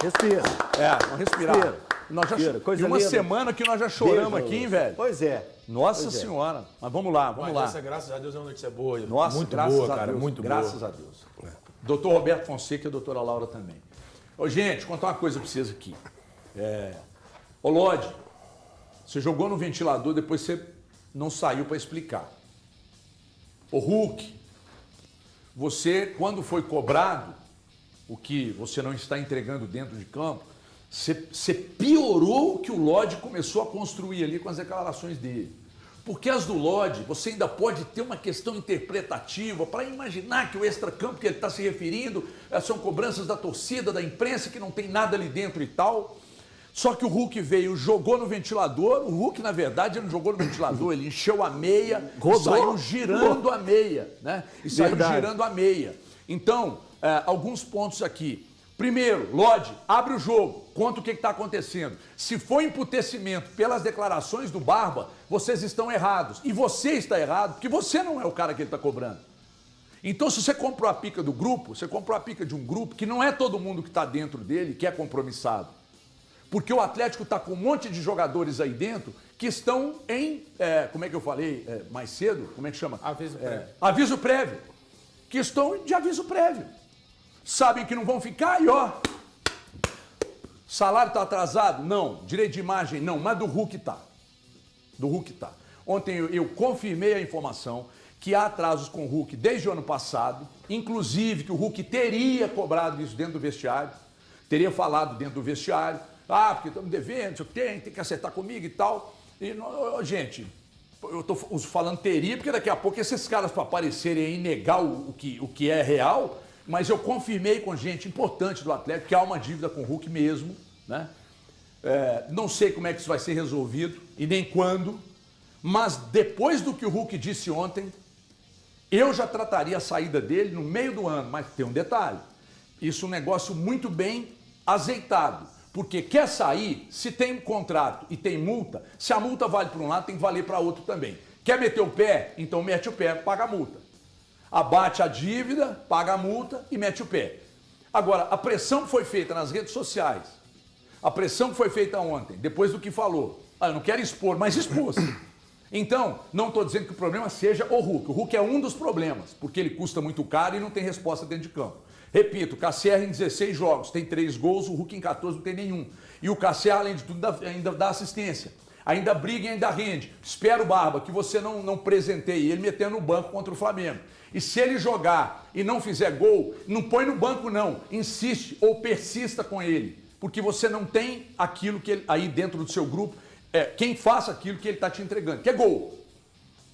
Respira. Vamos respirar. Respira. Nós já Respira. Coisa e uma linda. semana que nós já choramos Beijo, aqui, hein, Lúcio. velho? Pois é. Nossa Pois é. Senhora. Mas vamos lá, vamos lá. Essa, graças a Deus, é uma notícia boa. Nossa, muito graças boa, a cara, Deus, muito graças boa. a Deus. Doutor Roberto Fonseca e a doutora Laura também. Ô, gente, contar uma coisa pra vocês aqui. Ô, Lodi, você jogou no ventilador, depois você não saiu para explicar. Ô, Hulk, você, quando foi cobrado, o que você não está entregando dentro de campo, você piorou o que o Lodi começou a construir ali com as declarações dele. Porque as do Lodi, você ainda pode ter uma questão interpretativa para imaginar que o extracampo que ele está se referindo são cobranças da torcida, da imprensa, que não tem nada ali dentro e tal. Só que o Hulk veio, jogou no ventilador. O Hulk, na verdade, ele não jogou no ventilador, ele encheu a meia, saiu girando a meia, né? E saiu girando a meia. Então, alguns pontos aqui. Primeiro, Lodi, abre o jogo, conta o que está acontecendo. Se for emputecimento pelas declarações do Barba, vocês estão errados. E você está errado, porque você não é o cara que ele está cobrando. Então, se você comprou a pica do grupo, você comprou a pica de um grupo que não é todo mundo que está dentro dele que é compromissado. Porque o Atlético está com um monte de jogadores aí dentro que estão em, como é que eu falei mais cedo? Como é que chama? Aviso prévio. Aviso prévio. Que estão de aviso prévio. Sabem que não vão ficar e ó, salário está atrasado? Não. Direito de imagem? Não. Mas do Hulk tá. Do Hulk tá. Ontem eu confirmei a informação que há atrasos com o Hulk desde o ano passado, inclusive que o Hulk teria cobrado isso dentro do vestiário, teria falado dentro do vestiário, porque estamos devendo, tem que acertar comigo e tal. E, gente, eu estou falando teria, porque daqui a pouco esses caras para aparecerem aí negar o que é real. Mas eu confirmei com gente importante do Atlético que há uma dívida com o Hulk mesmo, né? Não sei como é que isso vai ser resolvido e nem quando, mas depois do que o Hulk disse ontem, eu já trataria a saída dele no meio do ano. Mas tem um detalhe, isso é um negócio muito bem azeitado, porque quer sair, se tem um contrato e tem multa, se a multa vale para um lado, tem que valer para outro também. Quer meter o pé? Então mete o pé, paga a multa. Abate a dívida, paga a multa e mete o pé. Agora, a pressão que foi feita nas redes sociais, a pressão que foi feita ontem, depois do que falou, eu não quero expor, mas expôs. Então, não estou dizendo que o problema seja o Hulk. O Hulk é um dos problemas, porque ele custa muito caro e não tem resposta dentro de campo. Repito, o Cassier em 16 jogos tem 3 gols, o Hulk em 14 não tem nenhum. E o Cassier, além de tudo, ainda dá assistência. Ainda briga e ainda rende. Espero, Barba, que você não presenteie ele metendo no banco contra o Flamengo. E se ele jogar e não fizer gol, não põe no banco não, insiste ou persista com ele, porque você não tem aquilo que ele, aí dentro do seu grupo, quem faça aquilo que ele está te entregando, que é gol.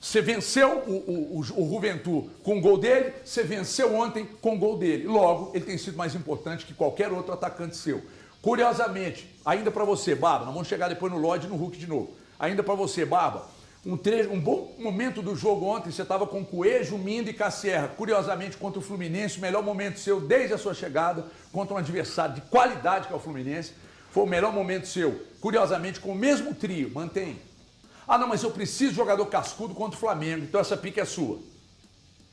Você venceu o Juventude com o gol dele, você venceu ontem com o gol dele. Logo, ele tem sido mais importante que qualquer outro atacante seu. Curiosamente, ainda para você, Barba, nós vamos chegar depois no Lodi e no Hulk de novo. Ainda para você, Barba, um bom momento do jogo ontem, você estava com Coelho, Mindo e Cassierra. Curiosamente, contra o Fluminense, o melhor momento seu desde a sua chegada, contra um adversário de qualidade que é o Fluminense. Foi o melhor momento seu. Curiosamente, com o mesmo trio, mantém. Não, mas eu preciso de jogador cascudo contra o Flamengo, então essa pica é sua.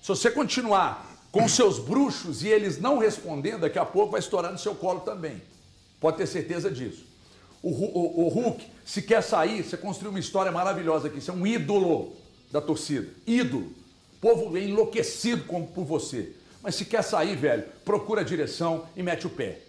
Se você continuar com seus bruxos e eles não respondendo, daqui a pouco vai estourar no seu colo também. Pode ter certeza disso. O Hulk, se quer sair, você construiu uma história maravilhosa aqui. Você é um ídolo da torcida. Ídolo. O povo é enlouquecido por você. Mas se quer sair, velho, procura a direção e mete o pé.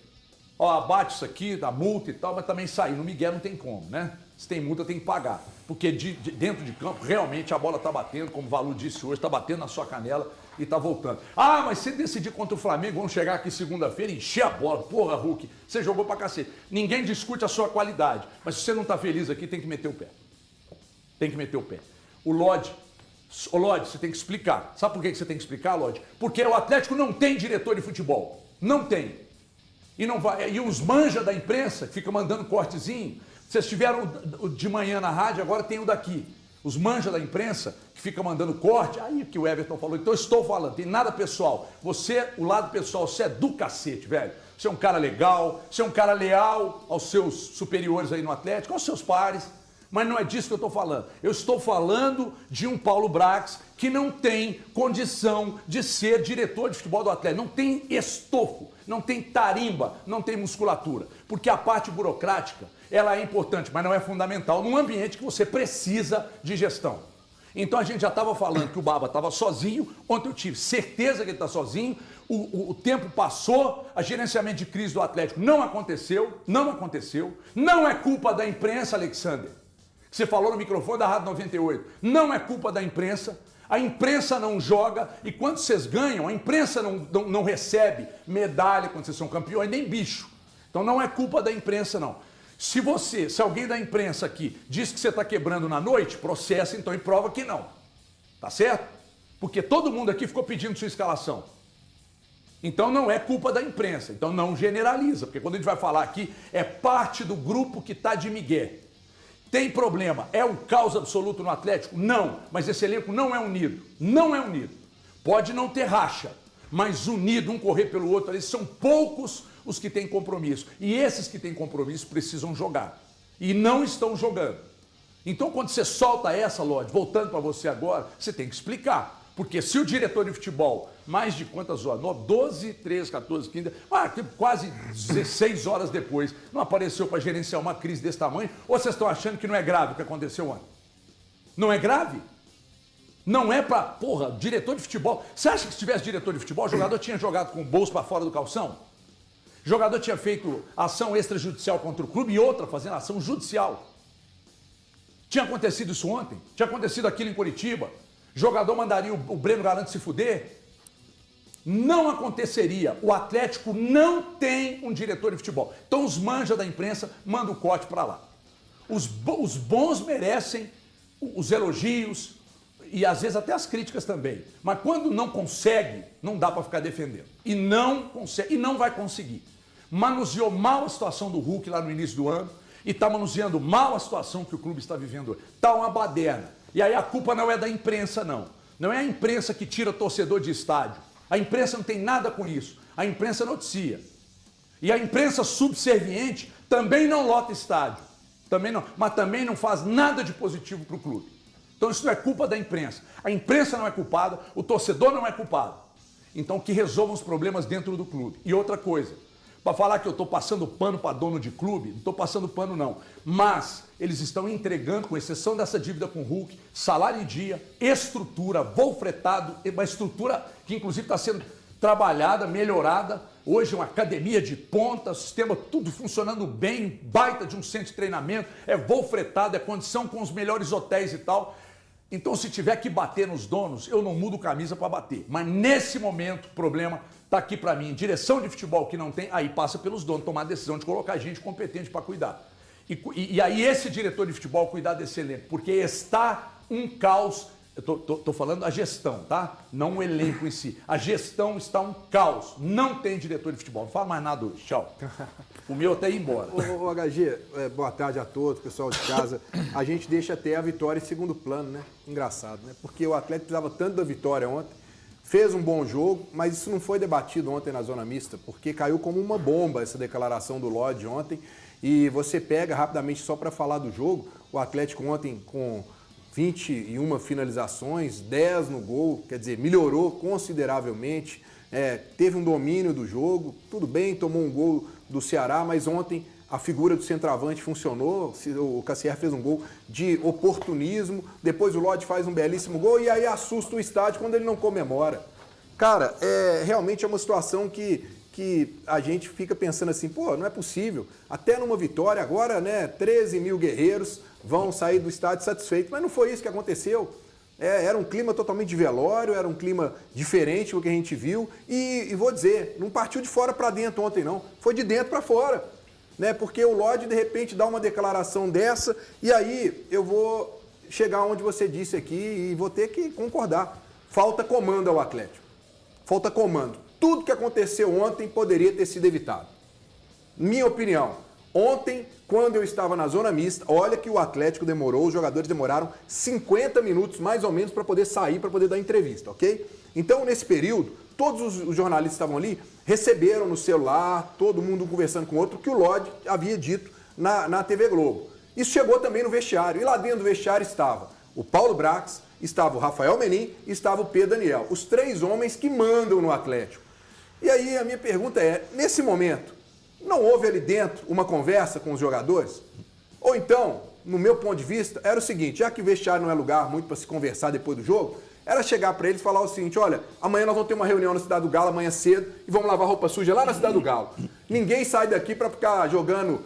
Abate isso aqui, dá multa e tal, mas também sair. No Miguel não tem como, né? Se tem multa, tem que pagar. Porque dentro de campo, realmente, a bola está batendo, como o Valu disse hoje, está batendo na sua canela e está voltando. Mas se decidir contra o Flamengo, vamos chegar aqui segunda-feira e encher a bola. Porra, Hulk, você jogou pra cacete. Ninguém discute a sua qualidade, mas se você não está feliz aqui, tem que meter o pé. Tem que meter o pé. O Lodi, você tem que explicar. Sabe por que você tem que explicar, Lodi? Porque o Atlético não tem diretor de futebol. Não tem. E os manja da imprensa, que ficam mandando cortezinho. Vocês tiveram de manhã na rádio, agora tem o daqui. Os manja da imprensa, que fica mandando corte, aí que o Everton falou, então eu estou falando, tem nada pessoal. Você, o lado pessoal, você é do cacete, velho. Você é um cara legal, você é um cara leal aos seus superiores aí no Atlético, aos seus pares. Mas não é disso que eu estou falando. Eu estou falando de um Paulo Brax que não tem condição de ser diretor de futebol do Atlético. Não tem estofo, não tem tarimba, não tem musculatura. Porque a parte burocrática, ela é importante, mas não é fundamental num ambiente que você precisa de gestão. Então a gente já estava falando que o Baba estava sozinho. Ontem eu tive certeza que ele está sozinho. O tempo passou, a gerenciamento de crise do Atlético não aconteceu. Não é culpa da imprensa, Alexander. Você falou no microfone da Rádio 98. Não é culpa da imprensa. A imprensa não joga e quando vocês ganham, a imprensa não recebe medalha quando vocês são campeões, nem bicho. Então não é culpa da imprensa, não. Se alguém da imprensa aqui diz que você está quebrando na noite, processa então e prova que não. Tá certo? Porque todo mundo aqui ficou pedindo sua escalação. Então não é culpa da imprensa. Então não generaliza, porque quando a gente vai falar aqui, é parte do grupo que está de migué. Tem problema? É um caos absoluto no Atlético? Não, mas esse elenco não é unido. Não é unido. Pode não ter racha, mas unido, um correr pelo outro, eles são poucos os que têm compromisso. E esses que têm compromisso precisam jogar. E não estão jogando. Então, quando você solta essa, Lorde, voltando para você agora, você tem que explicar. Porque se o diretor de futebol, mais de quantas horas? 12, 13, 14, 15, quase 16 horas depois, não apareceu para gerenciar uma crise desse tamanho, ou vocês estão achando que não é grave o que aconteceu ontem? Não é grave? Não é para, diretor de futebol. Você acha que se tivesse diretor de futebol, o jogador tinha jogado com o bolso para fora do calção? O jogador tinha feito ação extrajudicial contra o clube e outra fazendo ação judicial. Tinha acontecido isso ontem? Tinha acontecido aquilo em Curitiba? Jogador mandaria o Breno Galante se fuder? Não aconteceria. O Atlético não tem um diretor de futebol. Então os manjas da imprensa mandam o corte para lá. Os bons merecem os elogios e às vezes até as críticas também. Mas quando não consegue, não dá para ficar defendendo. E não consegue, e não vai conseguir. Manuseou mal a situação do Hulk lá no início do ano e está manuseando mal a situação que o clube está vivendo hoje. Está uma baderna. E aí a culpa não é da imprensa, não. Não é a imprensa que tira torcedor de estádio. A imprensa não tem nada com isso. A imprensa noticia. E a imprensa subserviente também não lota estádio. Também não, mas também não faz nada de positivo para o clube. Então isso não é culpa da imprensa. A imprensa não é culpada, o torcedor não é culpado. Então que resolvam os problemas dentro do clube. E outra coisa, para falar que eu estou passando pano para dono de clube, não estou passando pano não. Mas eles estão entregando, com exceção dessa dívida com o Hulk, salário em dia, estrutura, voo fretado, uma estrutura que inclusive está sendo trabalhada, melhorada. Hoje uma academia de ponta, sistema tudo funcionando bem, baita de um centro de treinamento, é voo fretado, é condição com os melhores hotéis e tal. Então se tiver que bater nos donos, eu não mudo camisa para bater. Mas nesse momento o problema está aqui para mim. Direção de futebol que não tem, aí passa pelos donos, tomar a decisão de colocar gente competente para cuidar. E aí esse diretor de futebol cuidar desse elenco, porque está um caos. Eu tô falando a gestão, tá? Não o elenco em si. A gestão está um caos. Não tem diretor de futebol. Não fala mais nada hoje. Tchau. O meu até ir embora. Ô HG, boa tarde a todos, pessoal de casa. A gente deixa até a vitória em segundo plano, né? Engraçado, né? Porque o Atlético precisava tanto da vitória ontem. Fez um bom jogo, mas isso não foi debatido ontem na zona mista, porque caiu como uma bomba essa declaração do Lodge ontem. E você pega rapidamente só para falar do jogo, o Atlético ontem com 21 finalizações, 10 no gol, quer dizer, melhorou consideravelmente, teve um domínio do jogo, tudo bem, tomou um gol do Ceará, mas ontem a figura do centroavante funcionou, o Cassier fez um gol de oportunismo, depois o Lodge faz um belíssimo gol e aí assusta o estádio quando ele não comemora. Cara, realmente é uma situação que a gente fica pensando assim, pô, não é possível. Até numa vitória agora, né, 13 mil guerreiros vão sair do estádio satisfeitos. Mas não foi isso que aconteceu. Era um clima totalmente de velório, era um clima diferente do que a gente viu. E vou dizer, não partiu de fora para dentro ontem, não. Foi de dentro para fora. Né? Porque o Lodge, de repente, dá uma declaração dessa e aí eu vou chegar onde você disse aqui e vou ter que concordar. Falta comando ao Atlético. Falta comando. Tudo que aconteceu ontem poderia ter sido evitado. Minha opinião, ontem, quando eu estava na zona mista, olha que o Atlético demorou, os jogadores demoraram 50 minutos mais ou menos para poder sair, para poder dar entrevista, ok? Então, nesse período, todos os jornalistas que estavam ali receberam no celular, todo mundo conversando com o outro, que o Lodge havia dito na TV Globo. Isso chegou também no vestiário. E lá dentro do vestiário estava o Paulo Brax, estava o Rafael Menin e estava o Pedro Daniel. Os 3 homens que mandam no Atlético. E aí a minha pergunta é, nesse momento, não houve ali dentro uma conversa com os jogadores? Ou então, no meu ponto de vista, era o seguinte, já que o vestiário não é lugar muito para se conversar depois do jogo, era chegar para eles e falar o seguinte, olha, amanhã nós vamos ter uma reunião na Cidade do Galo, amanhã cedo, e vamos lavar roupa suja lá na Cidade do Galo. Ninguém sai daqui para ficar jogando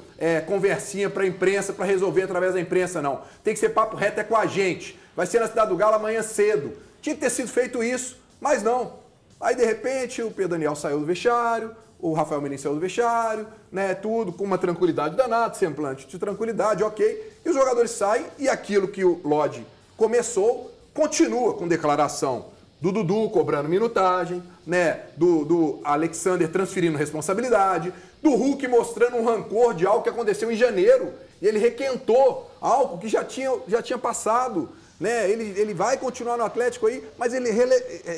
conversinha para a imprensa, para resolver através da imprensa, não. Tem que ser papo reto, é com a gente. Vai ser na Cidade do Galo amanhã cedo. Tinha que ter sido feito isso, mas não. Aí, de repente, o Pedro Daniel saiu do vestiário, o Rafael Menin saiu do vestiário, né, tudo com uma tranquilidade danada, semblante de tranquilidade, ok. E os jogadores saem e aquilo que o Lodge começou, continua com declaração do Dudu cobrando minutagem, né, do Alexander transferindo responsabilidade, do Hulk mostrando um rancor de algo que aconteceu em janeiro. E ele requentou algo que já tinha passado. Né? Ele vai continuar no Atlético aí, mas ele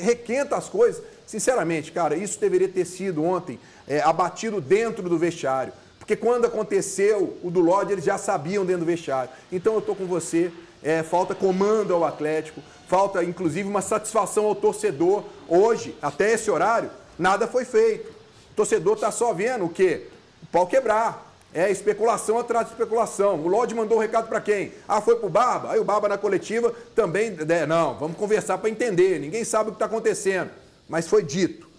requenta as coisas. Sinceramente, cara, isso deveria ter sido ontem abatido dentro do vestiário. Porque quando aconteceu o do Lodge, eles já sabiam dentro do vestiário. Então eu tô com você, falta comando ao Atlético, falta inclusive uma satisfação ao torcedor. Hoje, até esse horário, nada foi feito. O torcedor tá só vendo o quê? O pau quebrar. Especulação atrás de especulação. O Lodge mandou o recado para quem? Ah, foi pro Barba? Aí o Barba na coletiva também, não, vamos conversar para entender, ninguém sabe o que está acontecendo. Mas foi dito,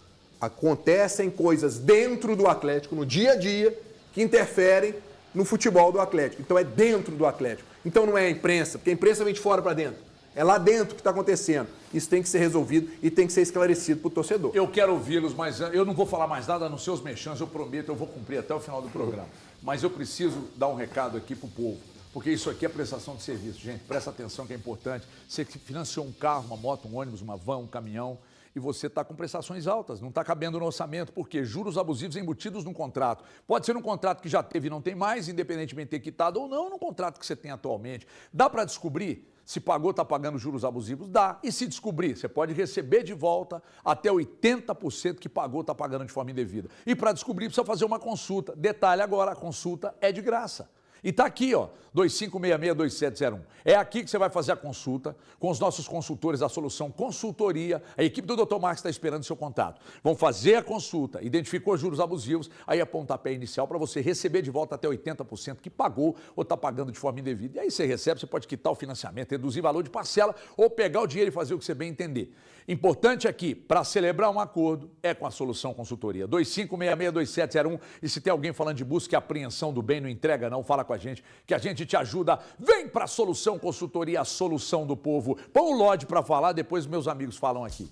acontecem coisas dentro do Atlético, no dia a dia, que interferem no futebol do Atlético. Então é dentro do Atlético. Então não é a imprensa, porque a imprensa vem de fora para dentro. É lá dentro que está acontecendo. Isso tem que ser resolvido e tem que ser esclarecido para o torcedor. Eu quero ouvi-los, mas eu não vou falar mais nada nos seus mexãs, eu prometo, eu vou cumprir até o final do programa. Mas eu preciso dar um recado aqui para o povo, porque isso aqui é prestação de serviço. Gente, presta atenção que é importante. Você financiou um carro, uma moto, um ônibus, uma van, um caminhão, e você está com prestações altas, não está cabendo no orçamento, porque juros abusivos embutidos num contrato. Pode ser num contrato que já teve e não tem mais, independentemente de ter quitado, ou não num contrato que você tem atualmente. Dá para descobrir se pagou, está pagando juros abusivos? Dá. E se descobrir, você pode receber de volta até 80% que pagou, está pagando de forma indevida. E para descobrir, precisa fazer uma consulta. Detalhe agora, a consulta é de graça. E está aqui, ó, 2566-2701. É aqui que você vai fazer a consulta com os nossos consultores da Solução Consultoria. A equipe do Dr. Marcos está esperando seu contato. Vão fazer a consulta, identificou juros abusivos, aí é pontapé inicial para você receber de volta até 80% que pagou ou está pagando de forma indevida. E aí você recebe, você pode quitar o financiamento, reduzir valor de parcela ou pegar o dinheiro e fazer o que você bem entender. Importante aqui, para celebrar um acordo, é com a Solução Consultoria. 2566-2701. E se tem alguém falando de busca e apreensão do bem, não entrega não, fala com a gente, que a gente te ajuda. Vem para a Solução Consultoria, a solução do povo. Põe o Lodge para falar, depois meus amigos falam aqui.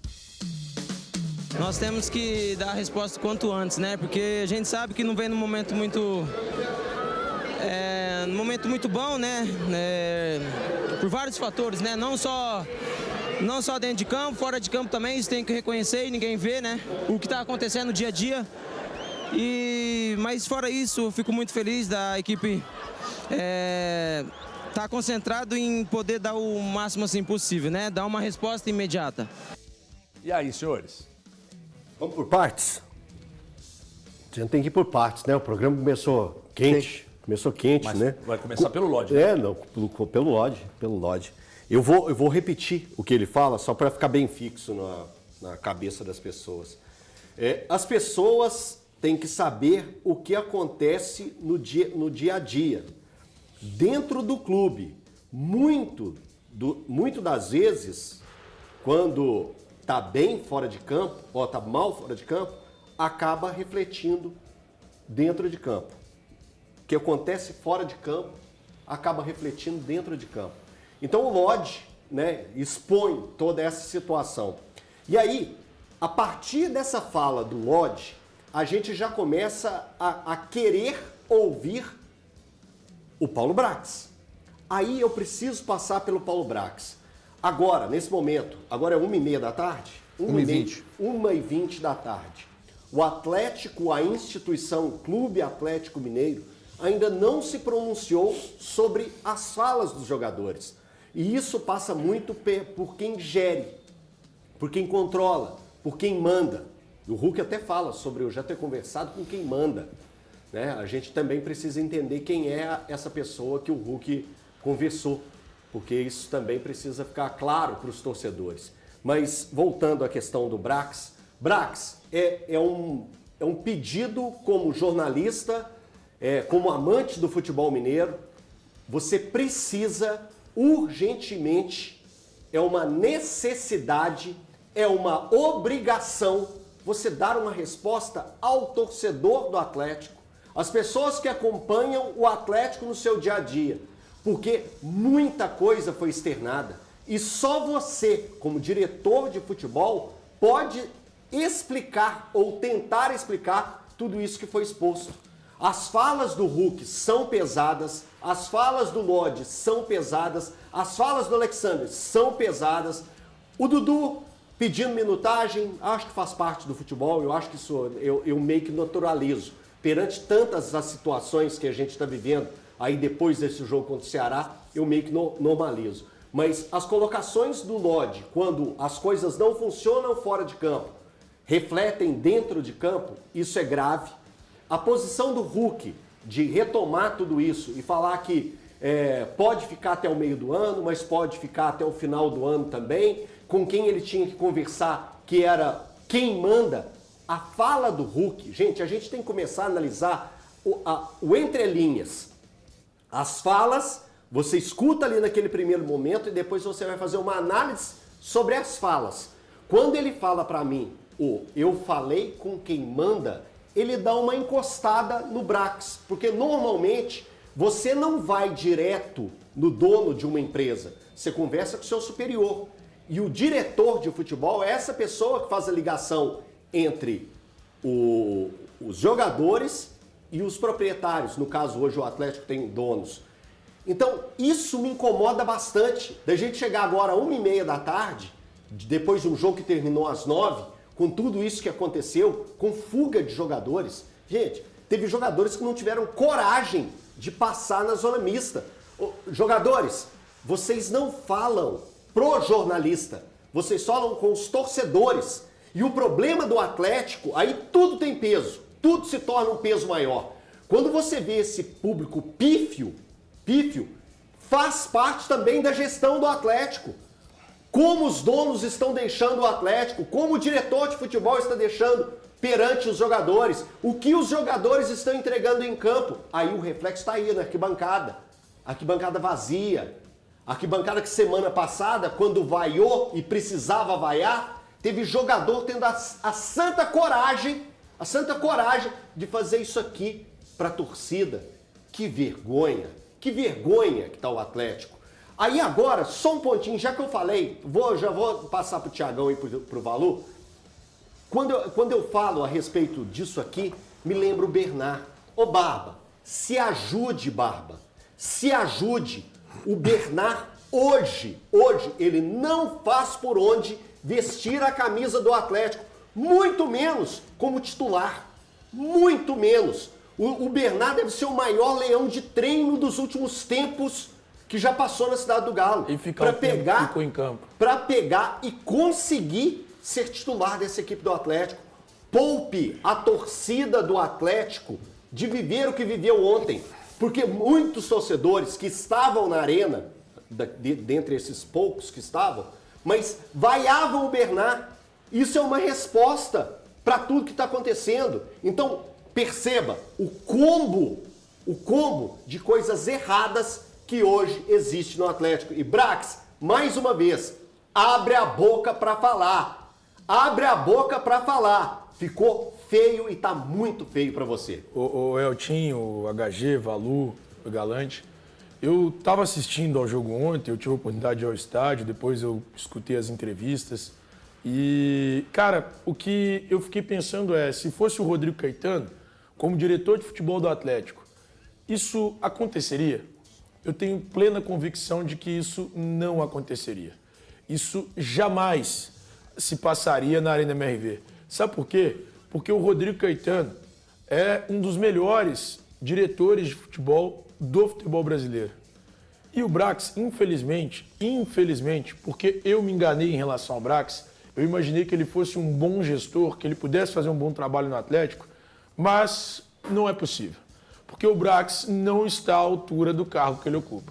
Nós temos que dar a resposta quanto antes, né? Porque a gente sabe que não vem num momento muito... num momento muito bom, né? Por vários fatores, né? Não só dentro de campo, fora de campo também, isso tem que reconhecer e ninguém vê, né? O que está acontecendo no dia a dia. Mas fora isso, eu fico muito feliz da equipe estar concentrado em poder dar o máximo assim possível, né? Dar uma resposta imediata. E aí, senhores? Vamos por partes? A gente tem que ir por partes, né? O programa começou quente. Começou quente, mas né? Vai começar pelo Lodge. Né? Não, pelo Lodge. Eu vou repetir o que ele fala, só para ficar bem fixo na cabeça das pessoas. As pessoas têm que saber o que acontece no dia a dia. Dentro do clube, muito das vezes, quando está bem fora de campo, ou está mal fora de campo, acaba refletindo dentro de campo. O que acontece fora de campo, acaba refletindo dentro de campo. Então o Lodge, né, expõe toda essa situação. E aí, a partir dessa fala do Lodge, a gente já começa a querer ouvir o Paulo Brax. Aí eu preciso passar pelo Paulo Brax. Agora, nesse momento, agora é 1h30 da tarde? 1h20 da tarde. O Atlético, a instituição, o Clube Atlético Mineiro, ainda não se pronunciou sobre as falas dos jogadores. E isso passa muito por quem gere, por quem controla, por quem manda. O Hulk até fala sobre eu já ter conversado com quem manda. né? A gente também precisa entender quem é essa pessoa que o Hulk conversou, porque isso também precisa ficar claro para os torcedores. Mas voltando à questão do Brax, é um pedido como jornalista, como amante do futebol mineiro, você precisa urgentemente, é uma necessidade, é uma obrigação você dar uma resposta ao torcedor do Atlético, às pessoas que acompanham o Atlético no seu dia a dia, porque muita coisa foi externada e só você, como diretor de futebol, pode explicar ou tentar explicar tudo isso que foi exposto. As falas do Hulk são pesadas, as falas do Lodi são pesadas, as falas do Alexandre são pesadas. O Dudu pedindo minutagem, acho que faz parte do futebol, eu acho que isso eu meio que naturalizo. Perante tantas as situações que a gente está vivendo, aí depois desse jogo contra o Ceará, eu meio que normalizo. Mas as colocações do Lodi, quando as coisas não funcionam fora de campo, refletem dentro de campo, isso é grave. A posição do Hulk de retomar tudo isso e falar que pode ficar até o meio do ano, mas pode ficar até o final do ano também, com quem ele tinha que conversar, que era quem manda. A fala do Hulk, gente, a gente tem que começar a analisar o entrelinhas. As falas, você escuta ali naquele primeiro momento e depois você vai fazer uma análise sobre as falas. Quando ele fala para mim, eu falei com quem manda, ele dá uma encostada no Brax, porque normalmente você não vai direto no dono de uma empresa, você conversa com o seu superior. E o diretor de futebol é essa pessoa que faz a ligação entre os jogadores e os proprietários. No caso, hoje o Atlético tem donos. Então, isso me incomoda bastante, da gente chegar agora às 1h30 da tarde, depois de um jogo que terminou às 9h, com tudo isso que aconteceu, com fuga de jogadores. Gente, teve jogadores que não tiveram coragem de passar na zona mista. Jogadores, vocês não falam pro jornalista, vocês falam com os torcedores. E o problema do Atlético, aí tudo tem peso, tudo se torna um peso maior. Quando você vê esse público pífio, faz parte também da gestão do Atlético. Como os donos estão deixando o Atlético, como o diretor de futebol está deixando perante os jogadores, o que os jogadores estão entregando em campo. Aí o reflexo está aí na arquibancada. Arquibancada vazia. Arquibancada que semana passada, quando vaiou e precisava vaiar, teve jogador tendo a santa coragem de fazer isso aqui para a torcida. Que vergonha que tá o Atlético. Aí agora, só um pontinho, já que eu falei, já vou passar pro Thiagão e pro Valu. Quando eu falo a respeito disso aqui, me lembro o Bernard. Ô Barba, se ajude, Barba. Se ajude. O Bernard, hoje, ele não faz por onde vestir a camisa do Atlético, muito menos como titular, muito menos. O Bernard deve ser o maior leão de treino dos últimos tempos que já passou na Cidade do Galo. E ficou em campo. Para pegar e conseguir ser titular dessa equipe do Atlético. Poupe a torcida do Atlético de viver o que viveu ontem. Porque muitos torcedores que estavam na arena, dentre esses poucos que estavam, mas vaiavam o Bernard. Isso é uma resposta para tudo que está acontecendo. Então, perceba o combo de coisas erradas que hoje existe no Atlético. E Brax, mais uma vez, abre a boca para falar. Abre a boca para falar. Ficou feio e tá muito feio para você. O Eltinho, o HG, Valu, o Galante, eu estava assistindo ao jogo ontem, eu tive a oportunidade de ir ao estádio, depois eu escutei as entrevistas. E, cara, o que eu fiquei pensando é, se fosse o Rodrigo Caetano, como diretor de futebol do Atlético, isso aconteceria? Eu tenho plena convicção de que isso não aconteceria. Isso jamais se passaria na Arena MRV. Sabe por quê? Porque o Rodrigo Caetano é um dos melhores diretores de futebol do futebol brasileiro. E o Brax, infelizmente, porque eu me enganei em relação ao Brax, eu imaginei que ele fosse um bom gestor, que ele pudesse fazer um bom trabalho no Atlético, mas não é possível. porque o Brax não está à altura do cargo que ele ocupa.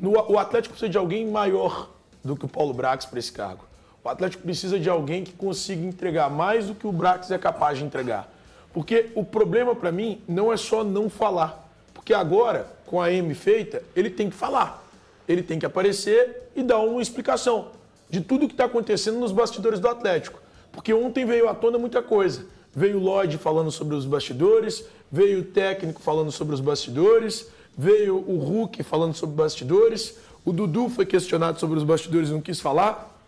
O Atlético precisa de alguém maior do que o Paulo Brax para esse cargo. O Atlético precisa de alguém que consiga entregar mais do que o Brax é capaz de entregar. Porque o problema para mim não é só não falar. Porque agora, com a M feita, ele tem que falar. Ele tem que aparecer e dar uma explicação de tudo que está acontecendo nos bastidores do Atlético. Porque ontem veio à tona muita coisa. Veio o Lodge falando sobre os bastidores, veio o técnico falando sobre os bastidores, veio o Hulk falando sobre bastidores, o Dudu foi questionado sobre os bastidores e não quis falar.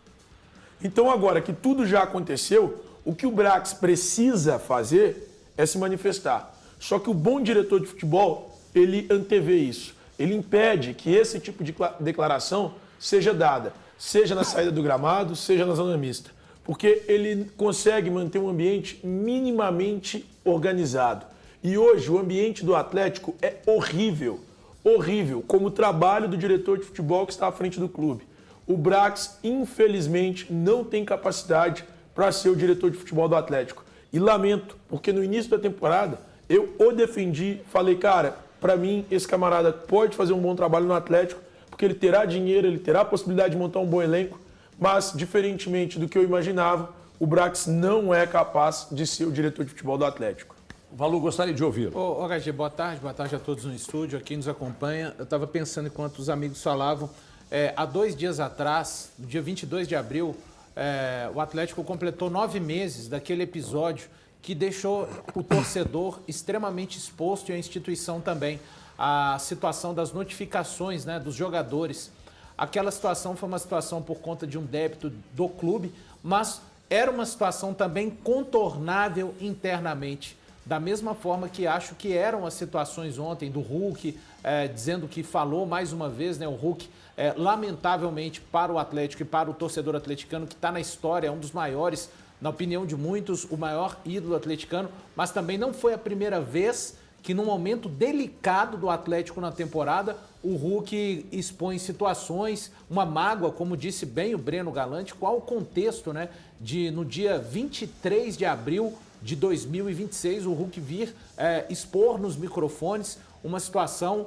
Então agora que tudo já aconteceu, o que o Brax precisa fazer é se manifestar. Só que o bom diretor de futebol, ele antevê isso. Ele impede que esse tipo de declaração seja dada, seja na saída do gramado, seja na zona mista. Porque ele consegue manter um ambiente minimamente organizado. E hoje o ambiente do Atlético é horrível. Horrível, como o trabalho do diretor de futebol que está à frente do clube. O Brax, infelizmente, não tem capacidade para ser o diretor de futebol do Atlético. E lamento, porque no início da temporada eu o defendi, falei, cara, para mim esse camarada pode fazer um bom trabalho no Atlético, porque ele terá dinheiro, ele terá a possibilidade de montar um bom elenco, mas, diferentemente do que eu imaginava, o Brax não é capaz de ser o diretor de futebol do Atlético. Valu, gostaria de ouvi-lo. Ô, HG, boa tarde a todos no estúdio, a quem nos acompanha. Eu estava pensando enquanto os amigos falavam, há 2 dias atrás, no dia 22 de abril, o Atlético completou 9 meses daquele episódio que deixou o torcedor extremamente exposto e a instituição também. A situação das notificações, né, dos jogadores. Aquela situação foi uma situação por conta de um débito do clube, mas era uma situação também contornável internamente. Da mesma forma que acho que eram as situações ontem do Hulk, dizendo que falou mais uma vez, né, o Hulk, lamentavelmente para o Atlético e para o torcedor atleticano, que está na história, é um dos maiores, na opinião de muitos, o maior ídolo atleticano, mas também não foi a primeira vez que num momento delicado do Atlético na temporada, o Hulk expõe situações, uma mágoa, como disse bem o Breno Galante, qual o contexto, né, de no dia 23 de abril de 2026, o Hulk vir expor nos microfones uma situação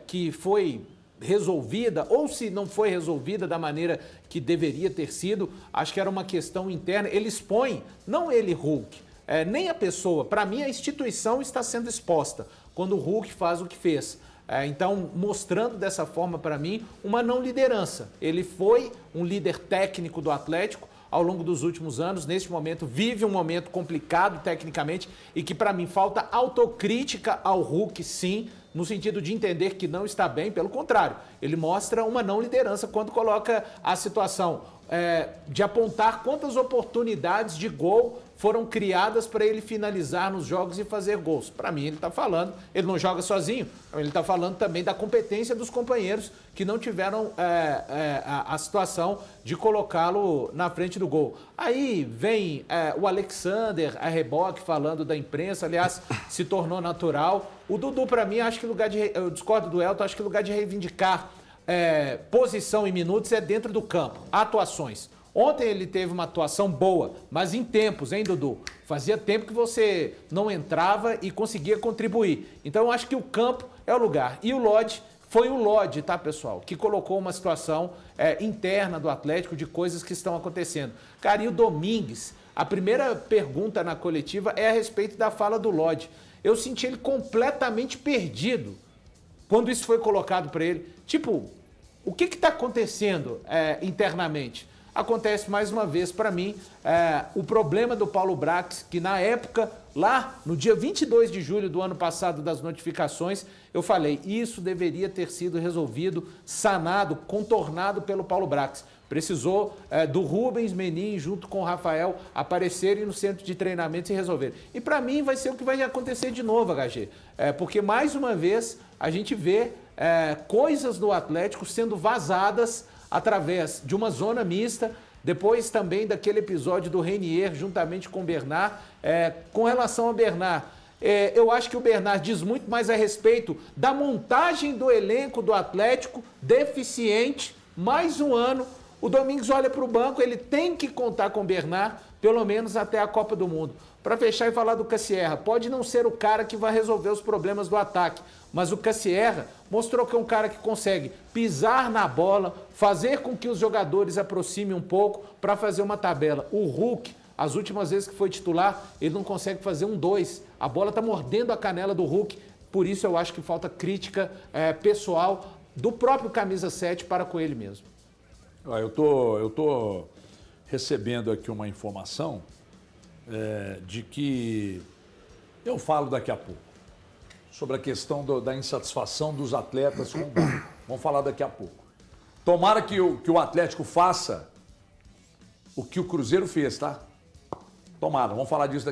que foi resolvida, ou se não foi resolvida da maneira que deveria ter sido, acho que era uma questão interna. Ele expõe, não ele, Hulk, nem a pessoa, para mim a instituição está sendo exposta quando o Hulk faz o que fez. Então, mostrando dessa forma para mim uma não liderança. Ele foi um líder técnico do Atlético ao longo dos últimos anos, neste momento vive um momento complicado tecnicamente e que para mim falta autocrítica ao Hulk, sim, no sentido de entender que não está bem, pelo contrário, ele mostra uma não liderança quando coloca a situação de apontar quantas oportunidades de gol foram criadas para ele finalizar nos jogos e fazer gols. Para mim, ele está falando, ele não joga sozinho, ele está falando também da competência dos companheiros que não tiveram a situação de colocá-lo na frente do gol. Aí vem o Alexander, a reboque, falando da imprensa, aliás, se tornou natural. O Dudu, para mim, acho que eu discordo do Elton, acho que o lugar de reivindicar posição e minutos é dentro do campo, atuações. Ontem ele teve uma atuação boa, mas em tempos, hein, Dudu? Fazia tempo que você não entrava e conseguia contribuir. Então eu acho que o campo é o lugar. E o Lodge, foi o Lodge, tá, pessoal, que colocou uma situação interna do Atlético de coisas que estão acontecendo. Cara, e o Domingues, a primeira pergunta na coletiva é a respeito da fala do Lodge. Eu senti ele completamente perdido quando isso foi colocado para ele. Tipo, o que está acontecendo internamente? Acontece mais uma vez para mim o problema do Paulo Brax, que na época, lá no dia 22 de julho do ano passado das notificações, eu falei, isso deveria ter sido resolvido, sanado, contornado pelo Paulo Brax. Precisou do Rubens Menin junto com o Rafael aparecerem no centro de treinamento e resolver. E para mim vai ser o que vai acontecer de novo, HG. Porque mais uma vez a gente vê coisas do Atlético sendo vazadas através de uma zona mista, depois também daquele episódio do Renier juntamente com o Bernard. Com relação ao Bernard, eu acho que o Bernard diz muito mais a respeito da montagem do elenco do Atlético, deficiente, mais um ano. O Domingos olha para o banco, ele tem que contar com o Bernard pelo menos até a Copa do Mundo. Para fechar e falar do Cassierra, pode não ser o cara que vai resolver os problemas do ataque, mas o Cassierra mostrou que é um cara que consegue pisar na bola, fazer com que os jogadores aproximem um pouco para fazer uma tabela. O Hulk, as últimas vezes que foi titular, ele não consegue fazer um 2. A bola está mordendo a canela do Hulk, por isso eu acho que falta crítica pessoal do próprio camisa 7 para com ele mesmo. Eu tô recebendo aqui uma informação de que eu falo daqui a pouco sobre a questão da insatisfação dos atletas com o VAR. Vamos falar daqui a pouco. Tomara que o Atlético faça o que o Cruzeiro fez, tá? Tomara, vamos falar disso daqui.